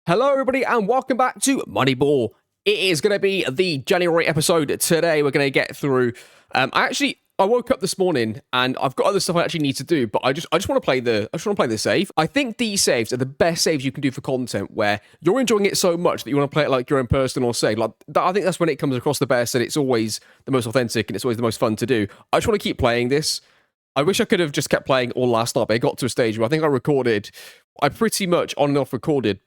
Hello, everybody, and welcome back to Moneyball. It is going to be the January episode today. We're going to get through. I woke up this morning and I've got other stuff I actually need to do, but I just want to play the save. I think these saves are the best saves you can do for content, where you're enjoying it so much that you want to play it like your own personal save. I think that's when it comes across the best, and it's always the most authentic and it's always the most fun to do. I just want to keep playing this. I wish I could have just kept playing all last night, but I got to a stage where I think I pretty much on and off recorded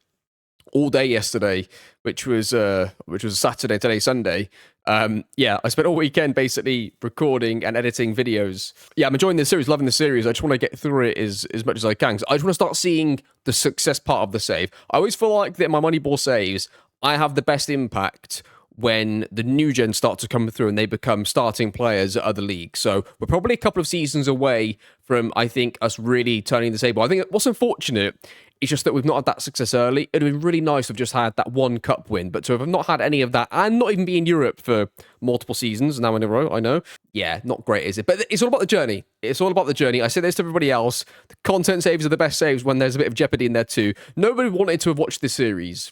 all day yesterday, which was Saturday, today Sunday. I spent all weekend basically recording and editing videos. Yeah, I'm enjoying this series, loving the series. I just want to get through it as much as I can, because I just want to start seeing the success part of the save. I always feel like that in my Moneyball saves, I have the best impact when the new gen start to come through and they become starting players at other leagues. So we're probably a couple of seasons away from, I think, us really turning the table. I think what's unfortunate is just that we've not had that success early. It would have been really nice to have just had that one cup win, but to have not had any of that and not even be in Europe for multiple seasons now in a row, I know. Yeah, not great, is it? But it's all about the journey. It's all about the journey. I say this to everybody else. The content saves are the best saves when there's a bit of jeopardy in there too. Nobody wanted to have watched this series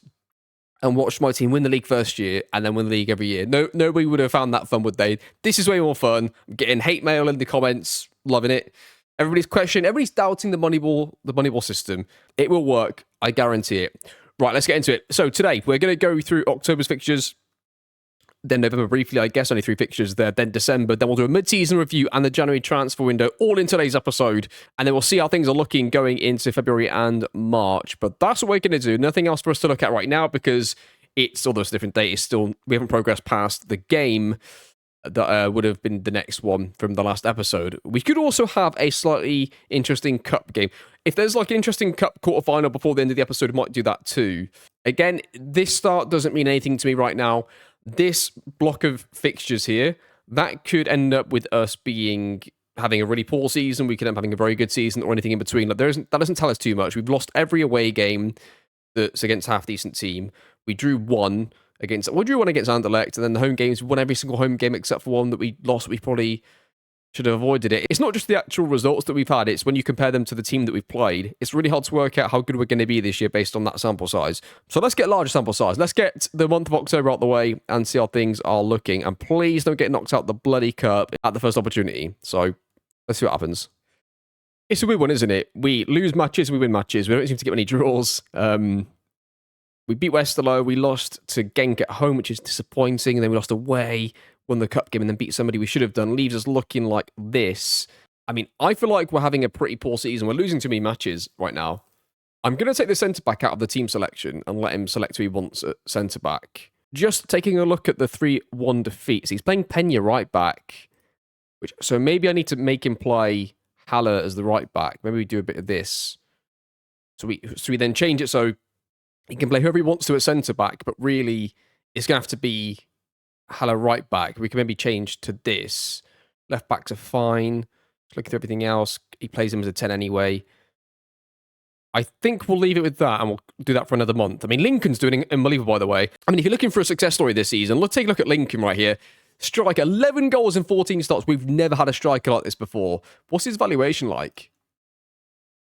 and watched my team win the league first year and then win the league every year. Nobody would have found that fun, would they? This is way more fun. I'm getting hate mail in the comments, loving it. Everybody's questioning, everybody's doubting the Moneyball system. It will work, I guarantee it. Right, let's get into it. So today, we're going to go through October's fixtures, then November briefly, I guess, only 3 fixtures there, then December, then we'll do a mid-season review and the January transfer window, all in today's episode, and then we'll see how things are looking going into February and March. But that's what we're going to do. Nothing else for us to look at right now, because it's all those different dates. We haven't progressed past the game that would have been the next one from the last episode. We could also have a slightly interesting cup game. If there's like an interesting cup quarterfinal before the end of the episode, we might do that too. Again, this start doesn't mean anything to me right now. This block of fixtures here, that could end up with us having a really poor season. We could end up having a very good season, or anything in between. That doesn't tell us too much. We've lost every away game that's against a half-decent team. We drew one against Anderlecht, and then the home games, we won every single home game except for one that we lost. We probably should have avoided it. It's not just the actual results that we've had, it's when you compare them to the team that we've played. It's really hard to work out how good we're going to be this year based on that sample size. So let's get a larger sample size. Let's get the month of October out the way and see how things are looking. And please don't get knocked out the bloody cup at the first opportunity. So let's see what happens. It's a weird one, isn't it? We lose matches, we win matches. We don't seem to get any draws. We beat Westerlo, we lost to Genk at home, which is disappointing, and then we lost away, won the cup game, and then beat somebody we should have done. Leaves us looking like this. I mean, I feel like we're having a pretty poor season. We're losing too many matches right now. I'm going to take the centre-back out of the team selection and let him select who he wants at centre-back. Just taking a look at the 3-1 defeats. He's playing Pena right-back, so maybe I need to make him play Haller as the right-back. Maybe we do a bit of this. So we then change it so he can play whoever he wants to at centre-back, but really, it's going to have to be Haller right-back. We can maybe change to this. Left-backs are fine. Looking through everything else, he plays him as a 10 anyway. I think we'll leave it with that, and we'll do that for another month. I mean, Lincoln's doing unbelievable, by the way. I mean, if you're looking for a success story this season, let's take a look at Lincoln right here. Striker, 11 goals in 14 starts. We've never had a striker like this before. What's his valuation like?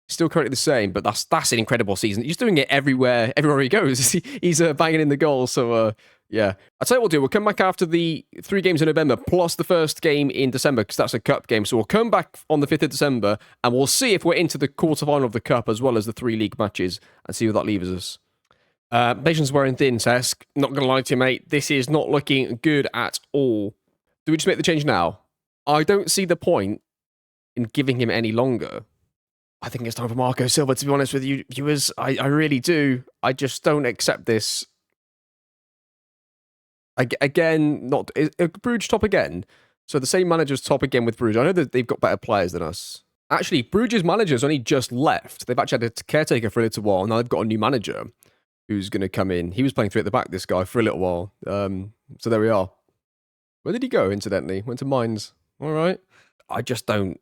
Still currently the same, but that's an incredible season. He's doing it everywhere he goes. He's banging in the goals. So, yeah. I'll tell you what we'll do. We'll come back after the 3 games in November, plus the first game in December, because that's a cup game. So we'll come back on the 5th of December, and we'll see if we're into the quarterfinal of the cup, as well as the 3 league matches, and see where that leaves us. Belgian's wearing thin, Cesc. Not going to lie to you, mate. This is not looking good at all. Do we just make the change now? I don't see the point in giving him any longer. I think it's time for Marco Silva, to be honest with you, viewers. I really do. I just don't accept this. Again, is Bruges top again? So the same manager's top again with Bruges. I know that they've got better players than us. Actually, Bruges' manager's only just left. They've actually had a caretaker for a little while. Now they've got a new manager who's going to come in. He was playing 3 at the back, this guy, for a little while. So there we are. Where did he go, incidentally? Went to Mainz. All right. I just don't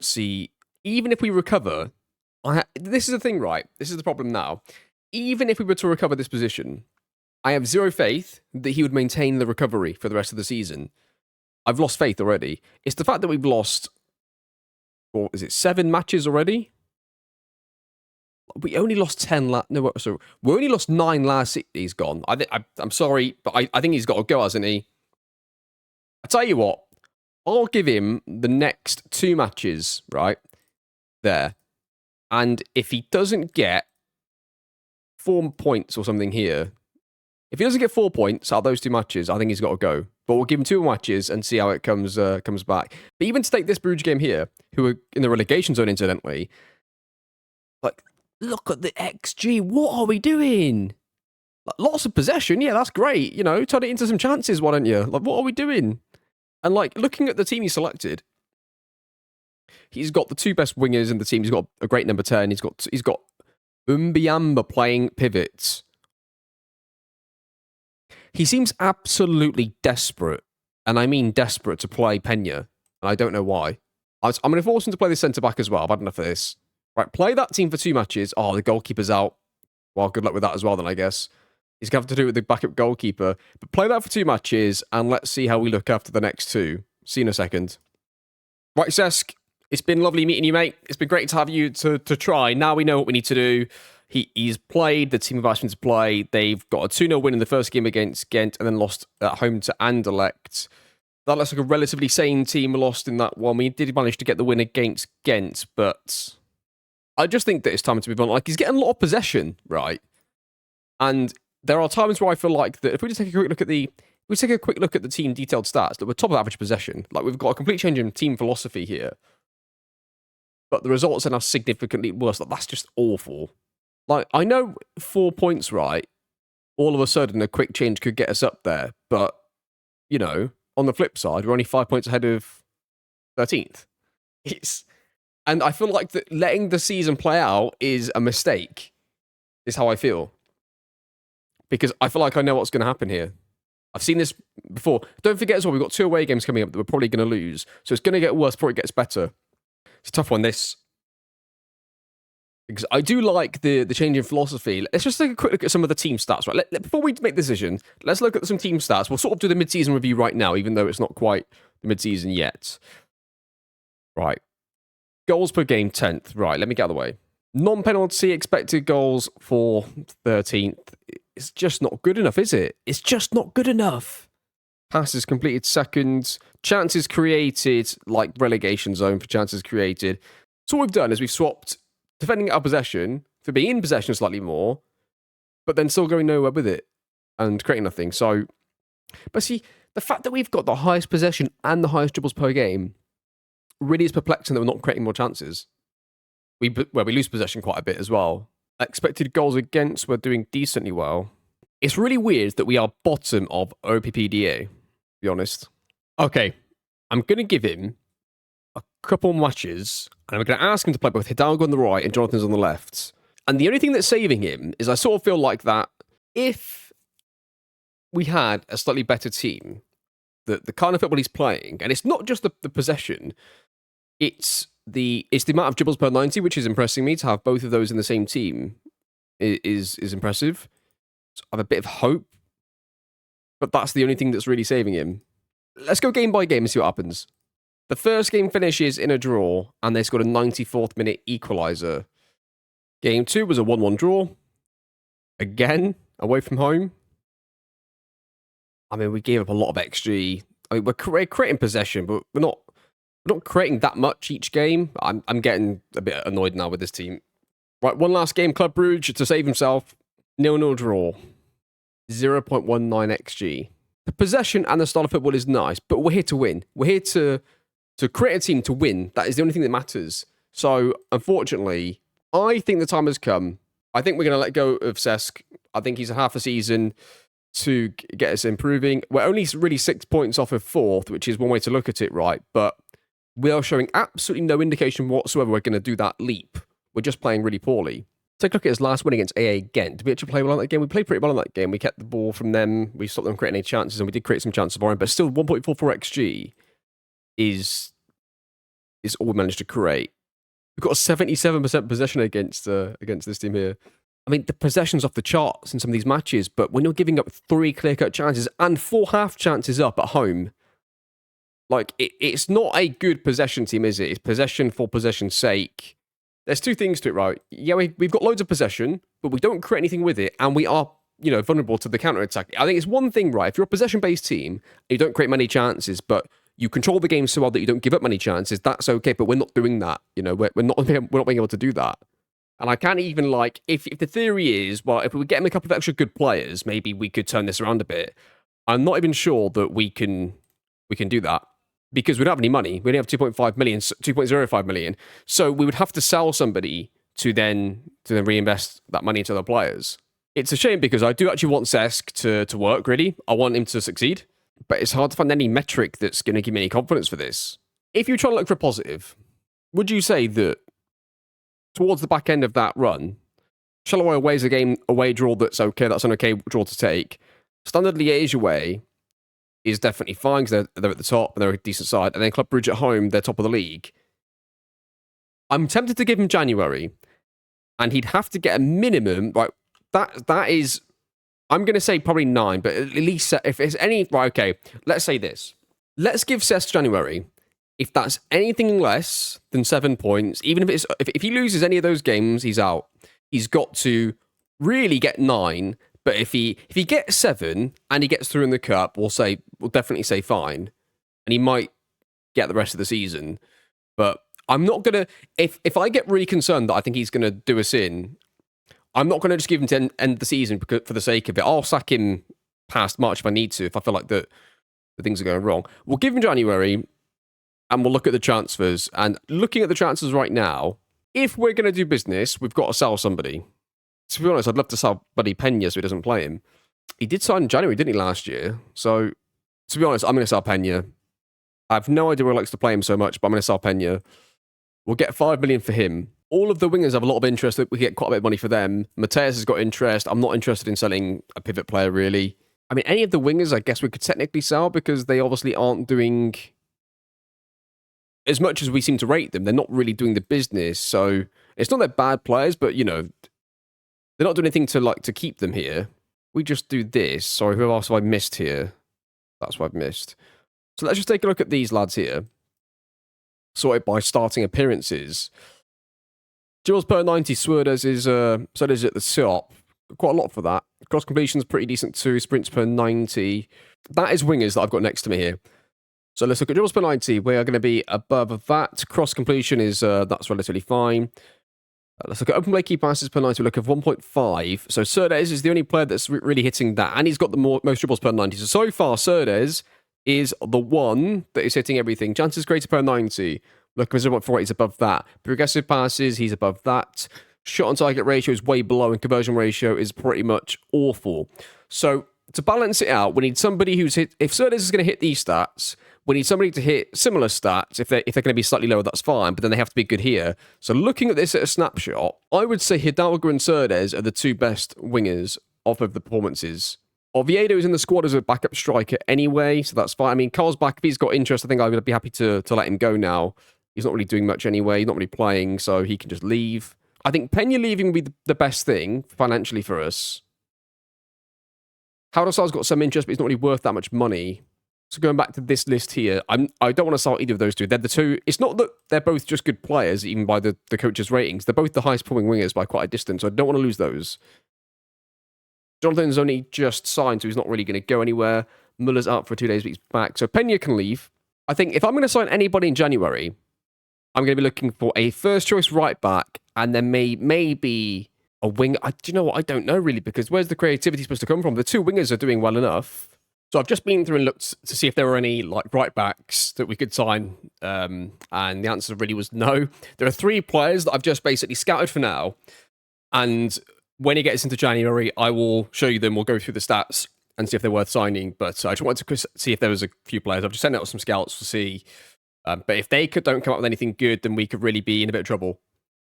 see... Even if we recover, this is the thing, right? This is the problem now. Even if we were to recover this position, I have zero faith that he would maintain the recovery for the rest of the season. I've lost faith already. It's the fact that we've lost, 7 matches already? We only lost 10 no, so we only lost 9 last. He's gone. I'm sorry, but I think he's got to go, hasn't he? I tell you what, I'll give him the next 2 matches, right? There. And if he doesn't get 4 points or something here, if he doesn't get 4 points out of those 2 matches, I think he's got to go. But we'll give him 2 matches and see how it comes back. But even to take this Bruges game here, who are in the relegation zone, incidentally, like, look at the XG. What are we doing? Like, lots of possession. Yeah, that's great. You know, turn it into some chances, why don't you? Like, what are we doing? And, like, looking at the team he selected, he's got the 2 best wingers in the team. He's got a great number 10. He's got Umbiamba playing pivots. He seems absolutely desperate, and I mean desperate, to play Pena, and I don't know why. I'm going to force him to play this centre-back as well. I've had enough of this. Right, play that team for 2 matches. Oh, the goalkeeper's out. Well, good luck with that as well then, I guess. He's going to have to do it with the backup goalkeeper. But play that for 2 matches, and let's see how we look after the next 2. See you in a second. Right, Cesc, it's been lovely meeting you, mate. It's been great to have you to try. Now we know what we need to do. He's played, the team have asked him to play. They've got a 2-0 win in the first game against Ghent and then lost at home to Anderlecht. That looks like a relatively sane team. Lost in that one. We did manage to get the win against Ghent, but I just think that it's time to move on. Like, he's getting a lot of possession, right? And there are times where I feel like that if we just take a quick look at the team detailed stats, that we're top of average possession. Like, we've got a complete change in team philosophy here. But the results are now significantly worse. Like, that's just awful. Like, I know 4 points, right? All of a sudden, a quick change could get us up there. But, you know, on the flip side, we're only 5 points ahead of 13th. And I feel like that letting the season play out is a mistake, is how I feel. Because I feel like I know what's going to happen here. I've seen this before. Don't forget as well, we've got 2 away games coming up that we're probably going to lose. So it's going to get worse before it gets better. It's a tough one, this. Because I do like the change in philosophy. Let's just take a quick look at some of the team stats, right? Before we make the decision, let's look at some team stats. We'll sort of do the mid-season review right now, even though it's not quite the mid-season yet. Right. Goals per game, 10th. Right, let me get out of the way. Non-penalty expected goals for 13th. It's just not good enough, is it? It's just not good enough. Passes completed, 2nd. Chances created, like relegation zone for chances created. So what we've done is we've swapped defending our possession for being in possession slightly more, but then still going nowhere with it and creating nothing. So, but see, the fact that we've got the highest possession and the highest dribbles per game really is perplexing that we're not creating more chances. We lose possession quite a bit as well. Expected goals against, we're doing decently well. It's really weird that we are bottom of OPPDA, to be honest. Okay, I'm going to give him a couple matches, and I'm going to ask him to play both Hidalgo on the right and Jonathan's on the left. And the only thing that's saving him is I sort of feel like that if we had a slightly better team, the kind of football he's playing, and it's not just the possession, it's the amount of dribbles per 90, which is impressing me. To have both of those in the same team is impressive. So I have a bit of hope, but that's the only thing that's really saving him. Let's go game by game and see what happens. The first game finishes in a draw, and they scored a 94th minute equaliser. Game 2 was a 1-1 draw. Again, away from home. I mean, we gave up a lot of XG. I mean, we're creating possession, but we're not creating that much each game. I'm getting a bit annoyed now with this team. Right, one last game. Club Brugge to save himself. 0-0 draw. 0.19 XG. The possession and the style of football is nice, but we're here to win. We're here to create a team to win. That is the only thing that matters. So, unfortunately, I think the time has come. I think we're going to let go of Cesc. I think he's a half a season to get us improving. We're only really 6 points off of 4th, which is one way to look at it, right? But we are showing absolutely no indication whatsoever we're going to do that leap. We're just playing really poorly. Take a look at his last win against AA Ghent. Did we actually play well in that game? We played pretty well in that game. We kept the ball from them. We stopped them creating any chances, and we did create some chances for him. But still, 1.44 XG is all we managed to create. We've got a 77% possession against this team here. I mean, the possession's off the charts in some of these matches, but when you're giving up 3 clear-cut chances and 4 half chances up at home, like, it's not a good possession team, is it? It's possession for possession's sake. there's two things to it, right? Yeah, we've got loads of possession, but we don't create anything with it, and we are, vulnerable to the counter-attack. I think it's one thing, right? If you're a possession-based team, you don't create many chances, but you control the game so well that you don't give up many chances, that's okay, but we're not doing that. We're not being able to do that. And I can't even, if the theory is, well, if we were getting a couple of extra good players, maybe we could turn this around a bit. I'm not even sure that we can do that because we don't have any money. We only have 2.05 million. So we would have to sell somebody to then reinvest that money into the players. It's a shame because I do actually want Cesc to work, really. I want him to succeed. But it's hard to find any metric that's going to give me any confidence for this. If you're trying to look for a positive, would you say that towards the back end of that run, Charleroi away is a away draw that's okay, that's an okay draw to take. Standard Liège away is definitely fine because they're at the top and they're a decent side. And then Club Brugge at home, they're top of the league. I'm tempted to give him January, and he'd have to get a minimum, right? That is, I'm going to say probably 9, but at least if it's any, right, okay, let's say this. Let's give Cesc January. If that's anything less than 7 points, even if he loses any of those games, he's out. He's got to really get 9. But if he gets 7 and he gets through in the cup, we'll definitely say fine, and he might get the rest of the season. But I'm not gonna. If I get really concerned that I think he's gonna do us in, I'm not gonna just give him to end the season for the sake of it. I'll sack him past March if I need to. If I feel like the things are going wrong, we'll give him January. And we'll look at the transfers. And looking at the transfers right now, if we're going to do business, we've got to sell somebody. To be honest, I'd love to sell Buddy Pena so he doesn't play him. He did sign in January, didn't he, last year? So, to be honest, I'm going to sell Pena. I have no idea why he likes to play him so much, but I'm going to sell Pena. We'll get 5 million for him. All of the wingers have a lot of interest. We get quite a bit of money for them. Mateus has got interest. I'm not interested in selling a pivot player, really. I mean, any of the wingers, I guess we could technically sell because they obviously aren't doing as much as we seem to rate them. They're not really doing the business. So it's not they're bad players, but, they're not doing anything to keep them here. We just do this. Sorry, who else have I missed here? That's what I've missed. So let's just take a look at these lads here. Sorted by starting appearances. Duels per 90, Suarez is at the top. Quite a lot for that. Cross completion's pretty decent too. Sprints per 90. That is wingers that I've got next to me here. So let's look at dribbles per 90. We are going to be above that. Cross completion is, that's relatively fine. Let's look at open play key passes per 90. We look at 1.5. So Cerdes is the only player that's really hitting that. And he's got the most dribbles per 90. So far, Cerdes is the one that is hitting everything. Chances created per 90. Look at 0.48, he's above that. Progressive passes, he's above that. Shot on target ratio is way below, and conversion ratio is pretty much awful. So to balance it out, we need somebody who's hit. If Cerdes is going to hit these stats, we need somebody to hit similar stats. If they're going to be slightly lower, that's fine, but then they have to be good here. So looking at this at a snapshot, I would say Hidalgo and Cerdes are the two best wingers off of the performances. Oviedo is in the squad as a backup striker anyway, so that's fine. I mean, Carl's back. If he's got interest, I think I would be happy to let him go now. He's not really doing much anyway. He's not really playing, so he can just leave. I think Pena leaving would be the best thing financially for us. Haldasar's got some interest, but he's not really worth that much money. So going back to this list here, I don't want to sell either of those two. They're the two. It's not that they're both just good players, even by the coach's ratings. They're both the highest performing wingers by quite a distance, so I don't want to lose those. Jonathan's only just signed, so he's not really going to go anywhere. Muller's out for 2 days, but he's back. So Pena can leave. I think if I'm going to sign anybody in January, I'm going to be looking for a first choice right back and then maybe a winger. Do you know what? I don't know really, because where's the creativity supposed to come from? The two wingers are doing well enough. So I've just been through and looked to see if there were any right backs that we could sign. And the answer really was no. There are 3 players that I've just basically scouted for now. And when it gets into January, I will show you them. We'll go through the stats and see if they're worth signing. But I just wanted to see if there was a few players. I've just sent out some scouts to see. But if they don't come up with anything good, then we could really be in a bit of trouble.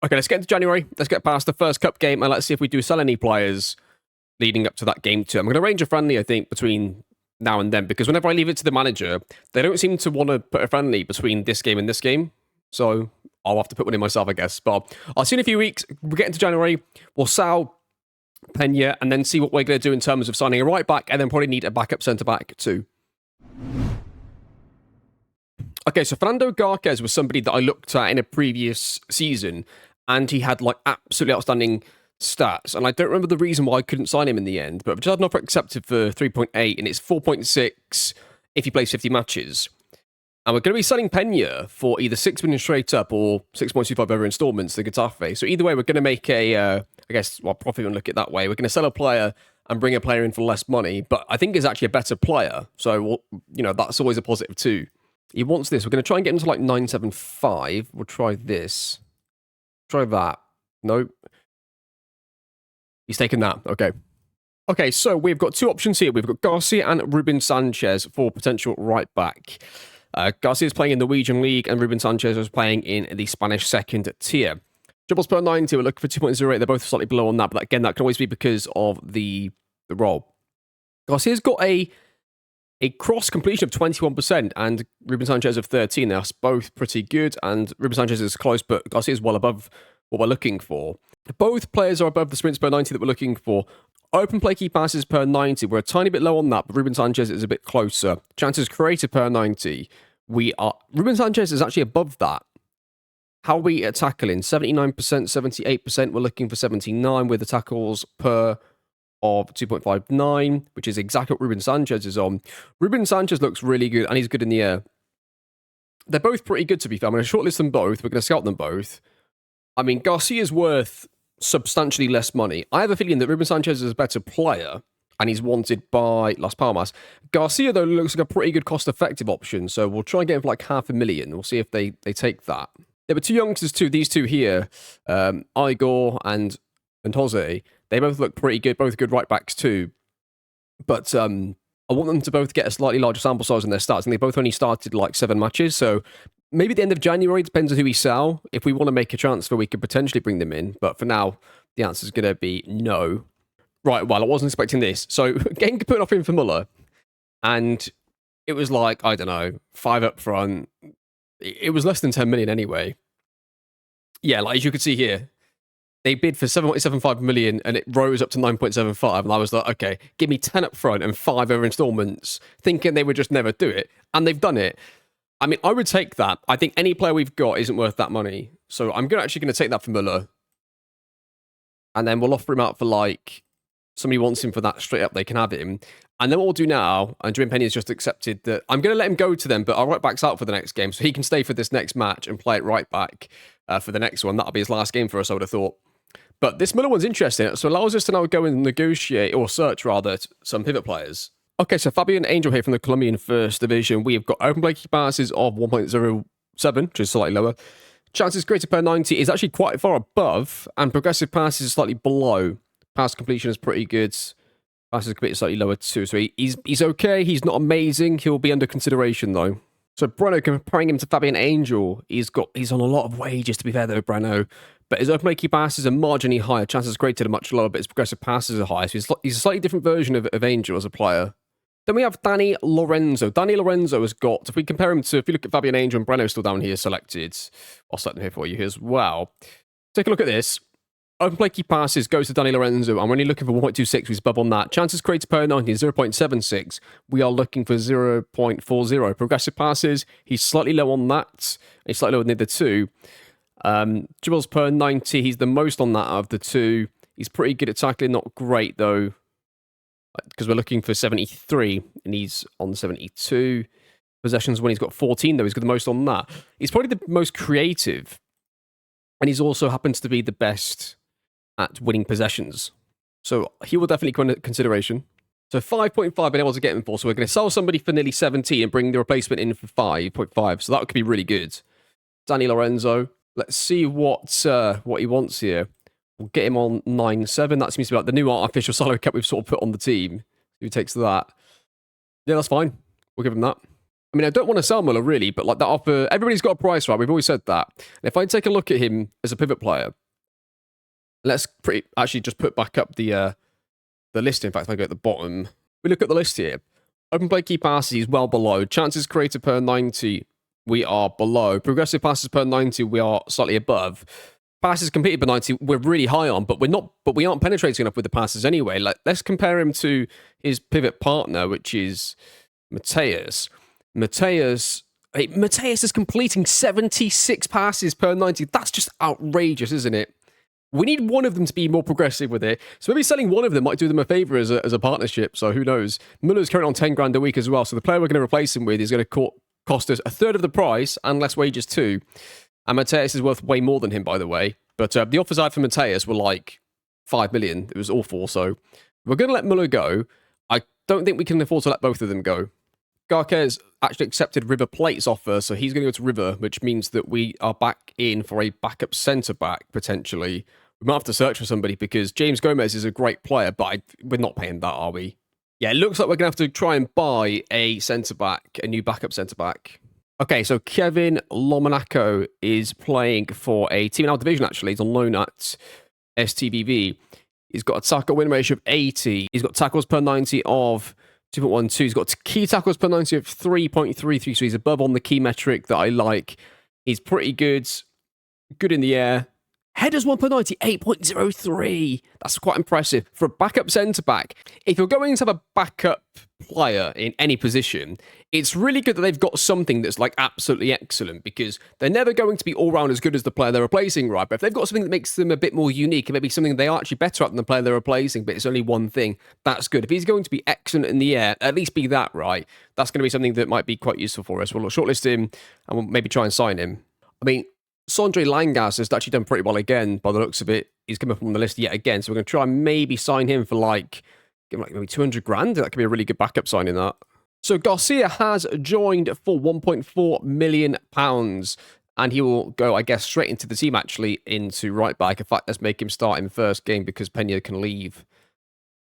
Okay, let's get into January. Let's get past the first cup game and let's see if we do sell any players leading up to that game too. I'm going to arrange a friendly, I think, between now and then, because whenever I leave it to the manager, they don't seem to want to put a friendly between this game and this game. So I'll have to put one in myself, I guess. But I'll see you in a few weeks. We'll get into January. We'll sell Pena and then see what we're going to do in terms of signing a right back, and then probably need a backup centre back too. Okay, so Fernando Garques was somebody that I looked at in a previous season, and he had like absolutely outstanding stats. And I don't remember the reason why I couldn't sign him in the end, but I've just had an offer accepted for 3.8, and it's 4.6 if he plays 50 matches. And we're going to be selling Pena for either 6 million straight up or 6.25 over installments to Getafe. So either way, we're going to make I guess, profit and look at it that way. We're going to sell a player and bring a player in for less money, but I think he's actually a better player. So, that's always a positive too. He wants this. We're going to try and get him to like 975. We'll try this. Try that. Nope. He's taken that. Okay. Okay, so we've got 2 options here. We've got Garcia and Ruben Sanchez for potential right back. Garcia is playing in the Norwegian League, and Ruben Sanchez is playing in the Spanish second tier. Dribbles per 90, we're looking for 2.08. They're both slightly below on that, but again, that can always be because of the role. Garcia's got a cross completion of 21%, and Ruben Sanchez of 13. They're both pretty good, and Ruben Sanchez is close, but Garcia is well above what we're looking for. Both players are above the sprints per 90 that we're looking for. Open play key passes per 90. We're a tiny bit low on that, but Ruben Sanchez is a bit closer. Chances created per 90. Ruben Sanchez is actually above that. How are we at tackling? 79%, 78%. We're looking for 79 with the tackles per of 2.59, which is exactly what Ruben Sanchez is on. Ruben Sanchez looks really good, and he's good in the air. They're both pretty good, to be fair. I'm going to shortlist them both. We're going to scout them both. I mean, Garcia's worth substantially less money. I have a feeling that Ruben Sanchez is a better player, and he's wanted by Las Palmas. Garcia, though, looks like a pretty good cost-effective option, so we'll try and get him for like $500,000. We'll see if they take that. There were 2 youngsters too, these 2 here, Igor and Jose. They both look pretty good, both good right backs too. But I want them to both get a slightly larger sample size in their stats, and they both only started like 7 matches, so maybe at the end of January, depends on who we sell. If we want to make a transfer, we could potentially bring them in. But for now, the answer is going to be no. Right, well, I wasn't expecting this. So, getting put an offer in for Muller, and it was like, I don't know, 5 up front. It was less than 10 million anyway. Yeah, like as you can see here, they bid for 7.75 million, and it rose up to 9.75. And I was like, okay, give me 10 up front and 5 over installments, thinking they would just never do it. And they've done it. I mean, I would take that. I think any player we've got isn't worth that money. So I'm actually going to take that for Muller. And then we'll offer him out for like, somebody wants him for that straight up, they can have him. And then what we'll do now, and Jim Penny has just accepted that I'm going to let him go to them, but our right back's out for the next game. So he can stay for this next match and play it right back for the next one. That'll be his last game for us, I would have thought. But this Muller one's interesting. So it allows us to now go and negotiate, or search rather, some pivot players. Okay, so Fabian Angel here from the Colombian First Division. We have got open play key passes of 1.07, which is slightly lower. Chances created per 90 is actually quite far above, and progressive passes is slightly below. Pass completion is pretty good. Passes completed slightly lower too. So he's okay. He's not amazing. He'll be under consideration though. So Breno, comparing him to Fabian Angel, he's on a lot of wages, to be fair though, Breno. But his open play key passes are marginally higher. Chances created are much lower, but his progressive passes are higher. So he's a slightly different version of Angel as a player. Then we have Danny Lorenzo. Danny Lorenzo has got, if we compare him to, if you look at Fabian Angel and Breno still down here selected, I'll select them here for you as well. Take a look at this. Open play key passes goes to Danny Lorenzo. I'm only looking for 1.26. He's above on that. Chances created per 90 is 0.76. We are looking for 0.40. Progressive passes, he's slightly low on that. He's slightly lower than the 2. Dribbles per 90, he's the most on that of the 2. He's pretty good at tackling, not great though, because we're looking for 73 and he's on 72. Possessions when he's got 14 though, he's got the most on that. He's probably the most creative, and he's also happens to be the best at winning possessions. So he will definitely come into consideration. So 5.5 been able to get him for. So we're going to sell somebody for nearly 70 and bring the replacement in for 5.5. So that could be really good. Danny Lorenzo. Let's see what he wants here. We'll get him on 9.7. That seems to be like the new artificial salary cap we've sort of put on the team. Who takes that? Yeah, that's fine. We'll give him that. I mean, I don't want to sell Muller really, but like that offer, everybody's got a price, right? We've always said that. And if I take a look at him as a pivot player, let's actually just put back up the list. In fact, if I go at the bottom, we look at the list here. Open play key passes, he's well below. Chances created per 90, we are below. Progressive passes per 90, we are slightly above. Passes completed per 90, we're really high on, but we aren't penetrating enough with the passes anyway. Like, let's compare him to his pivot partner, which is Mateus. Mateus Hey, Mateus is completing 76 passes per 90. That's just outrageous, isn't it? We need one of them to be more progressive with it. So maybe selling one of them might do them a favour as a partnership. So who knows? Muller's currently on 10 grand a week as well. So the player we're going to replace him with is going to cost us a third of the price and less wages too. And Mateus is worth way more than him, by the way. But the offers I had for Mateus were like 5 million. It was awful. So we're going to let Muller go. I don't think we can afford to let both of them go. Garquez actually accepted River Plate's offer, so he's going to go to River, which means that we are back in for a backup centre-back, potentially. We might have to search for somebody because James Gomez is a great player, but we're not paying that, are we? Yeah, it looks like we're going to have to try and buy a centre-back, a new backup centre-back. Okay, so Kevin Lomonaco is playing for a team in our division, actually. He's on loan at STVV. He's got a tackle win ratio of 80. He's got tackles per 90 of 2.12. He's got key tackles per 90 of 3.33, so he's above on the key metric that I like. He's pretty good. Good in the air. Headers 1 per 90, 8.03. That's quite impressive. For a backup centre-back, if you're going to have a backup player in any position, it's really good that they've got something that's like absolutely excellent because they're never going to be all-round as good as the player they're replacing, right? But if they've got something that makes them a bit more unique and maybe something they are actually better at than the player they're replacing, but it's only one thing, that's good. If he's going to be excellent in the air, at least be that, right? That's going to be something that might be quite useful for us. We'll shortlist him and we'll maybe try and sign him. I mean, Sondre Langas has actually done pretty well again by the looks of it. He's come up on the list yet again, so we're going to try and maybe sign him for give him maybe 200 grand. That could be a really good backup signing, that. So Garcia has joined for £1.4 million, and he will go, I guess, straight into the team, actually, into right back. In fact, let's make him start in first game because Pena can leave.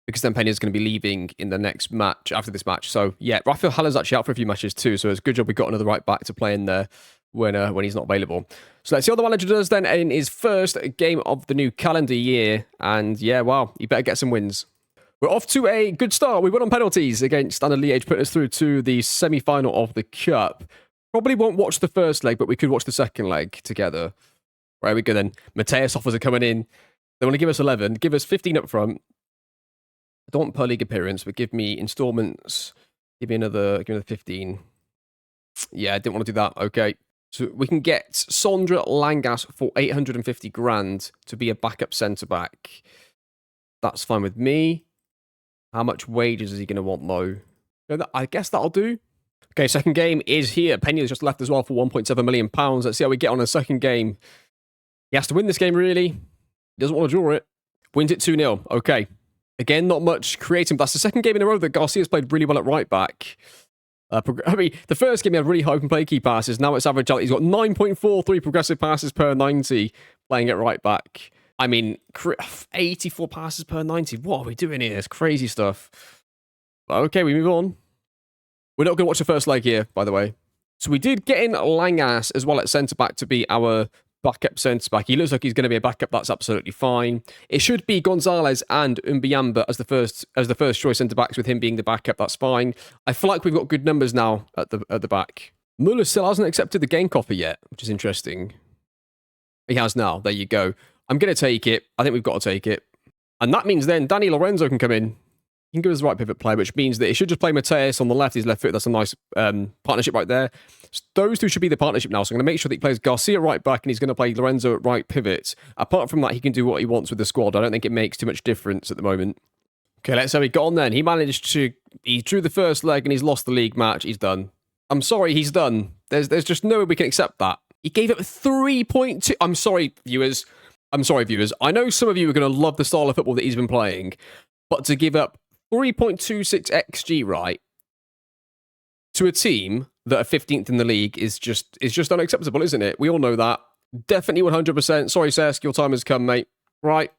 Because then Pena's going to be leaving in the next match, after this match. So, yeah, Rafael Haller's actually out for a few matches too, so it's a good job we got another right back to play in there when he's not available. So let's see what the manager does then in his first game of the new calendar year. And yeah, wow, he better get some wins. We're off to a good start. We won on penalties against Standard Liège, putting us through to the semi-final of the Cup. Probably won't watch the first leg, but we could watch the second leg together. Right, we go then. Mateus offers are coming in. They want to give us 11, give us 15 up front. I don't want per league appearance, but give me installments. Give me another 15. Yeah, I didn't want to do that. Okay. So we can get Sondre Langas for 850 grand to be a backup centre-back. That's fine with me. How much wages is he going to want, though? I guess that'll do. Okay, second game is here. Pena's just left as well for £1.7 million. Let's see how we get on in the second game. He has to win this game, really. He doesn't want to draw it. Wins it 2-0. Okay. Again, not much creating. That's the second game in a row that Garcia's played really well at right back. I mean, the first game he had really high open play key passes. Now it's average out. He's got 9.43 progressive passes per 90 playing at right back. I mean, 84 passes per 90. What are we doing here? It's crazy stuff. Okay, we move on. We're not going to watch the first leg here, by the way. So we did get in Langas as well at centre-back to be our backup centre-back. He looks like he's going to be a backup. That's absolutely fine. It should be Gonzalez and Umbiamba as the first choice centre-backs, with him being the backup. That's fine. I feel like we've got good numbers now at the back. Muller still hasn't accepted the game offer yet, which is interesting. He has now. There you go. I'm going to take it. I think we've got to take it. And that means then Danny Lorenzo can come in. He can go as the right pivot player, which means that it should just play Mateus on the left, his left foot. That's a nice partnership right there. So those two should be the partnership now. So I'm going to make sure that he plays Garcia right back and he's going to play Lorenzo at right pivot. Apart from that, he can do what he wants with the squad. I don't think it makes too much difference at the moment. Okay, let's see how he got on then. He drew the first leg and he's lost the league match. He's done. I'm sorry, he's done. There's just no way we can accept that. He gave up 3.2. I'm sorry, viewers. I know some of you are going to love the style of football that he's been playing, but to give up 3.26 XG, right, to a team that are 15th in the league is just unacceptable, isn't it? We all know that. Definitely 100%. Sorry, Cesc, your time has come, mate. Right,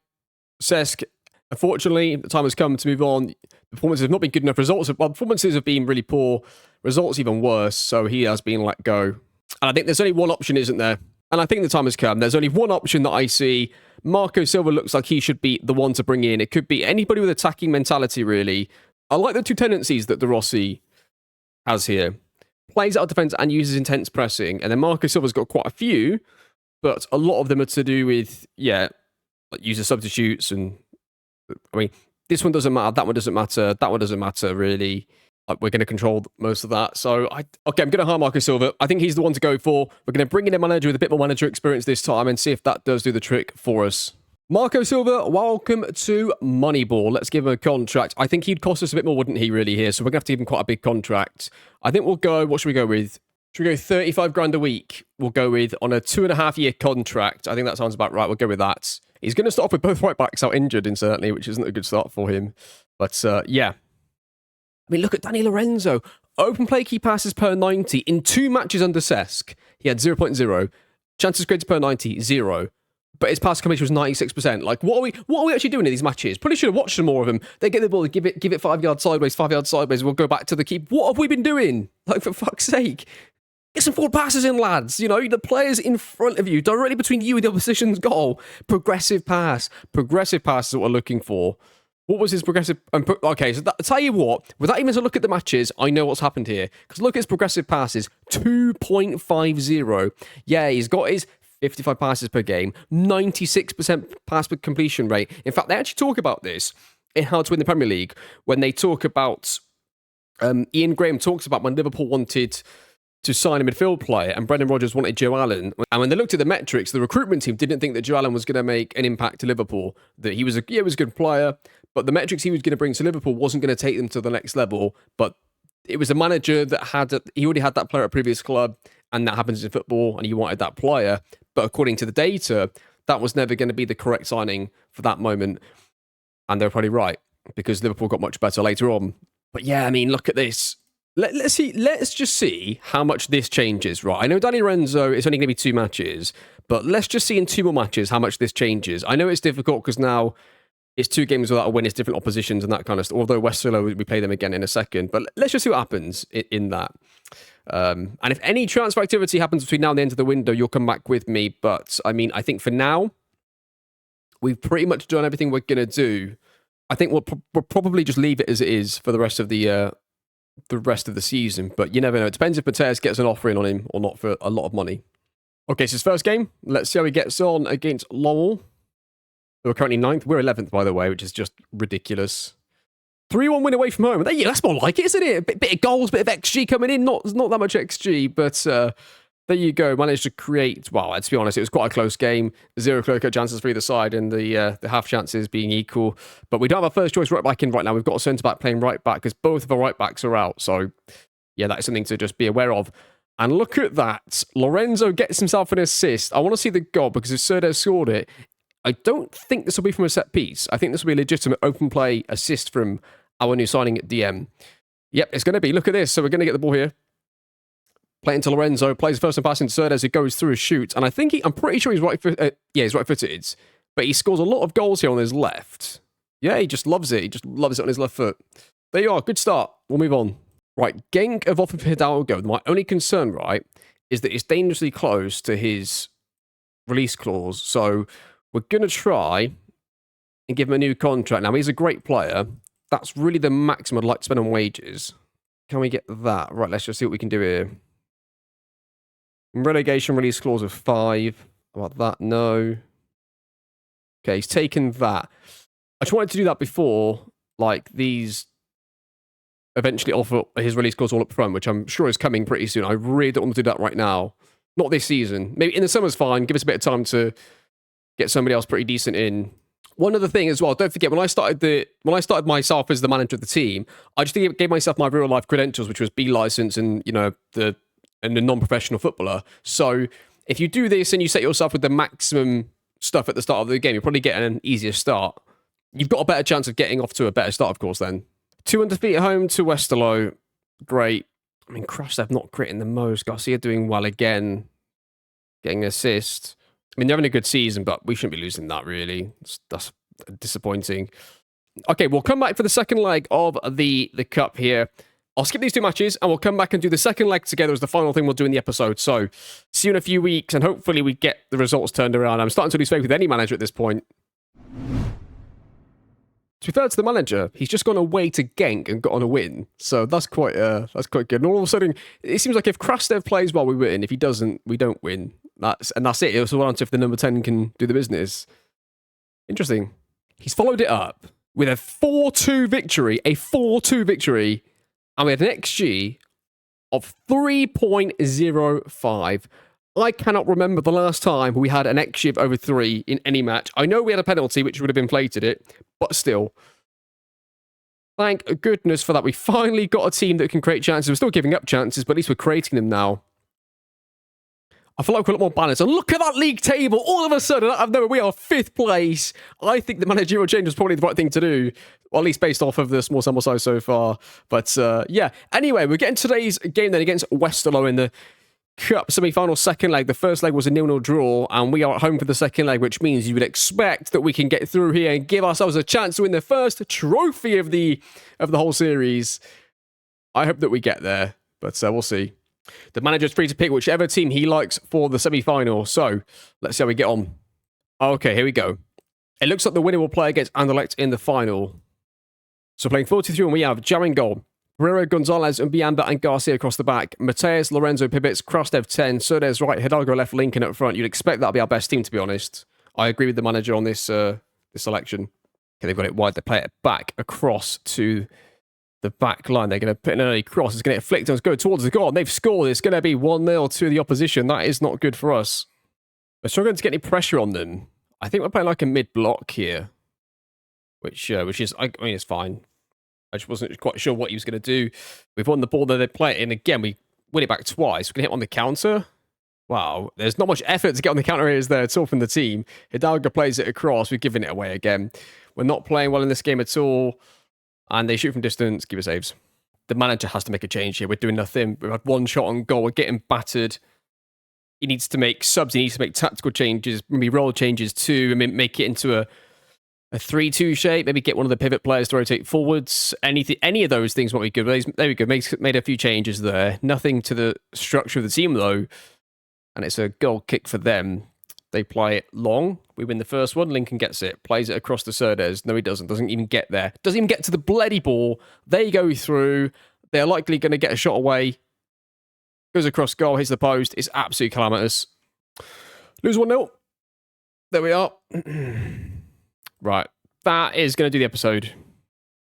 Cesc, unfortunately, the time has come to move on. Performances have not been good enough. Performances have been really poor. Results even worse, so he has been let go. And I think there's only one option, isn't there? And I think the time has come. There's only one option that I see. Marco Silva looks like he should be the one to bring in. It could be anybody with attacking mentality, really. I like the two tendencies that De Rossi has here. Plays out of defence and uses intense pressing. And then Marco Silva's got quite a few, but a lot of them are to do with, like use of substitutes. And I mean, this one doesn't matter. That one doesn't matter. That one doesn't matter, really. We're going to control most of that. So, I'm going to hire Marco Silva. I think he's the one to go for. We're going to bring in a manager with a bit more manager experience this time and see if that does do the trick for us. Marco Silva, welcome to Moneyball. Let's give him a contract. I think he'd cost us a bit more, wouldn't he, really, here? So we're going to have to give him quite a big contract. I think we'll go, what should we go with? Should we go 35 grand a week? We'll go with on a 2.5-year contract. I think that sounds about right. We'll go with that. He's going to start off with both right backs out injured, certainly, which isn't a good start for him. But, yeah. I mean, look at Danny Lorenzo. Open play key passes per 90 in 2 matches under Cesc. He had 0.0. Chances created per 90, 0. But his pass completion was 96%. Like, what are we actually doing in these matches? Probably should have watched some more of them. They get the ball, give it 5 yards sideways, 5 yards sideways. We'll go back to the keep. What have we been doing? Like, for fuck's sake. Get some forward passes in, lads. You know, the players in front of you, directly between you and the opposition's goal. Progressive pass. Progressive pass is what we're looking for. What was his progressive... okay, so I'll tell you what. Without even a look at the matches, I know what's happened here. Because look at his progressive passes. 2.50. Yeah, he's got his 55 passes per game. 96% pass per completion rate. In fact, they actually talk about this in How to Win the Premier League. When they talk about... Ian Graham talks about when Liverpool wanted to sign a midfield player and Brendan Rodgers wanted Joe Allen. And when they looked at the metrics, the recruitment team didn't think that Joe Allen was going to make an impact to Liverpool. That he was a good player, but the metrics he was going to bring to Liverpool wasn't going to take them to the next level. But it was a manager that he already had that player at a previous club, and that happens in football, and he wanted that player. But according to the data, that was never going to be the correct signing for that moment. And they're probably right, because Liverpool got much better later on. But yeah, I mean, look at this. Let's just see how much this changes, right? I know Danny Lorenzo, it's only going to be 2 matches, but let's just see in 2 more matches how much this changes. I know it's difficult because now it's 2 games without a win, it's different oppositions and that kind of stuff. Although West Villa, we play them again in a second, but let's just see what happens in that. And if any transfer activity happens between now and the end of the window, you'll come back with me. But I mean, I think for now, we've pretty much done everything we're going to do. I think we'll probably just leave it as it is for the rest of the season, but you never know. It depends if Mateus gets an offer in on him or not for a lot of money. Okay, so his first game. Let's see how he gets on against Lowell. We're currently 9th. We're 11th, by the way, which is just ridiculous. 3-1 win away from home. Yeah, that's more like it, isn't it? A bit of goals, bit of XG coming in. Not that much XG, but there you go. Managed to create, well, let's be honest, it was quite a close game. 0 clear-cut chances for either side and the half chances being equal. But we don't have our first choice right back in right now. We've got a centre-back playing right back because both of our right backs are out. So, yeah, that is something to just be aware of. And look at that. Lorenzo gets himself an assist. I want to see the goal because if Serdes scored it, I don't think this will be from a set piece. I think this will be a legitimate open play assist from our new signing at DM. Yep, it's going to be. Look at this. So we're going to get the ball here. Play into Lorenzo, plays first and pass into Serdes, who goes through a shoot. And I think I'm pretty sure he's he's right-footed. But he scores a lot of goals here on his left. Yeah, he just loves it. He just loves it on his left foot. There you are. Good start. We'll move on. Right, Genk have offered Hidalgo. My only concern, right, is that it's dangerously close to his release clause. So we're going to try and give him a new contract. Now, he's a great player. That's really the maximum I'd like to spend on wages. Can we get that? Right, let's just see what we can do here. Relegation release clause of 5. How about that? No. Okay, he's taken that. I just wanted to do that before, like, these eventually offer his release clause all up front, which I'm sure is coming pretty soon. I really don't want to do that right now. Not this season. Maybe in the summer's fine. Give us a bit of time to get somebody else pretty decent in. One other thing as well, don't forget, when I started myself as the manager of the team, I just gave myself my real life credentials, which was B license and, you know, a non-professional footballer. So if you do this and you set yourself with the maximum stuff at the start of the game, you're probably getting an easier start. You've got a better chance of getting off to a better start, of course, then. 200 feet at home to Westerlo. Great. I mean, Krashev not creating the most. Garcia doing well again. Getting an assist. I mean, they're having a good season, but we shouldn't be losing that, really. That's disappointing. Okay, we'll come back for the second leg of the cup here. I'll skip these 2 matches, and we'll come back and do the second leg together as the final thing we'll do in the episode. So, see you in a few weeks, and hopefully we get the results turned around. I'm starting to lose faith with any manager at this point. To be fair to the manager, he's just gone away to Genk and got on a win. So that's quite good. And all of a sudden, it seems like if Krashev plays well, we win. If he doesn't, we don't win. That's it. It was on if the number 10 can do the business. Interesting. He's followed it up with a 4-2 victory. A 4-2 victory and we had an XG of 3.05. I cannot remember the last time we had an XG of over 3 in any match. I know we had a penalty, which would have inflated it, but still. Thank goodness for that. We finally got a team that can create chances. We're still giving up chances, but at least we're creating them now. I feel like we're a lot more balanced. And look at that league table. All of a sudden, out of nowhere, we are 5th place. I think the managerial change was probably the right thing to do. Or at least based off of the small sample size so far. But yeah. Anyway, we're getting today's game then against Westerlo in the Cup semi-final second leg. The first leg was a 0-0 draw. And we are at home for the second leg, which means you would expect that we can get through here and give ourselves a chance to win the first trophy of the whole series. I hope that we get there. But we'll see. The manager's free to pick whichever team he likes for the semi-final. So, let's see how we get on. Okay, here we go. It looks like the winner will play against Anderlecht in the final. So, playing 43, and we have Jao in goal. Pereira, Gonzalez, Mbiamba, and Garcia across the back. Mateus, Lorenzo, Pibits, Krastev 10, Surdez right, Hidalgo left, Lincoln up front. You'd expect that'll be our best team, to be honest. I agree with the manager on this selection. Okay, they've got it wide. They play it back across to the back line. They're going to put an early cross. It's going to get flicked and go towards the goal. And they've scored. It's going to be 1-0 to the opposition. That is not good for us. We're struggling to get any pressure on them. I think we're playing like a mid-block here, which is, I mean, it's fine. I just wasn't quite sure what he was going to do. We've won the ball there. They play it in again. We win it back twice. We're going to hit on the counter. Wow, there's not much effort to get on the counter areas there at all from the team. Hidalgo plays it across. We've given it away again. We're not playing well in this game at all. And they shoot from distance, keeper saves. The manager has to make a change here. We're doing nothing. We've had one shot on goal. We're getting battered. He needs to make subs. He needs to make tactical changes, maybe role changes too. I mean, make it into a 3-2 shape. Maybe get one of the pivot players to rotate forwards. Any of those things might be good. There we go. Made a few changes there. Nothing to the structure of the team though. And it's a goal kick for them. They play it long. We win the first one. Lincoln gets it. Plays it across to Surdez. No, he doesn't. Doesn't even get there. Doesn't even get to the bloody ball. They go through. They're likely going to get a shot away. Goes across goal. Hits the post. It's absolutely calamitous. Lose 1-0. There we are. Right. That is going to do the episode.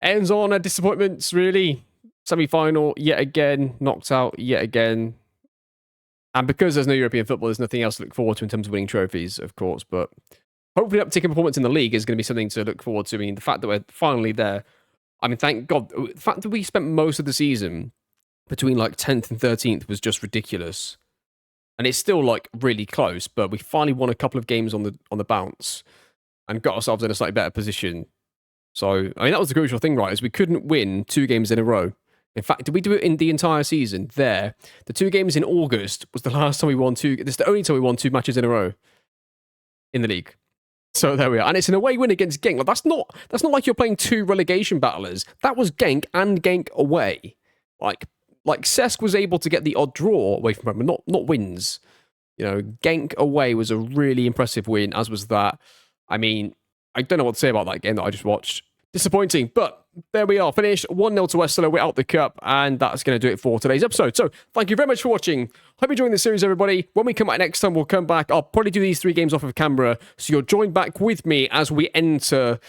Ends on a disappointment, really. Semi-final yet again. Knocked out yet again. And because there's no European football, there's nothing else to look forward to in terms of winning trophies, of course. But hopefully, uptick in performance in the league is going to be something to look forward to. I mean, the fact that we're finally there. I mean, thank God. The fact that we spent most of the season between like 10th and 13th was just ridiculous. And it's still like really close, but we finally won a couple of games on the bounce and got ourselves in a slightly better position. So, I mean, that was the crucial thing, right? Is we couldn't win 2 games in a row. In fact, did we do it in the entire season? There. The 2 games in August was the last time we won 2. This is the only time we won 2 matches in a row in the league. So there we are. And it's an away win against Genk. Like, that's not like you're playing 2 relegation battlers. That was Genk and Genk away. Like Cesc was able to get the odd draw away from home, but not wins. You know, Genk away was a really impressive win, as was that. I mean, I don't know what to say about that game that I just watched. Disappointing, but there we are. Finished 1-0 to Westerlo. We're out the cup, and that's going to do it for today's episode. So, thank you very much for watching. Hope you're enjoying the series, everybody. When we come back next time, we'll come back. I'll probably do these 3 games off of camera, so you'll join back with me as we enter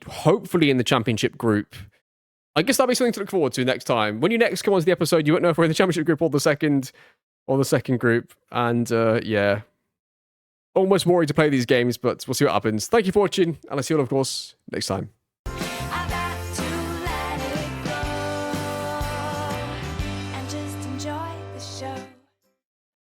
hopefully in the championship group. I guess that'll be something to look forward to next time. When you next come onto the episode, you won't know if we're in the championship group or the second group. And yeah, almost worried to play these games, but we'll see what happens. Thank you for watching, and I'll see you all, of course, next time.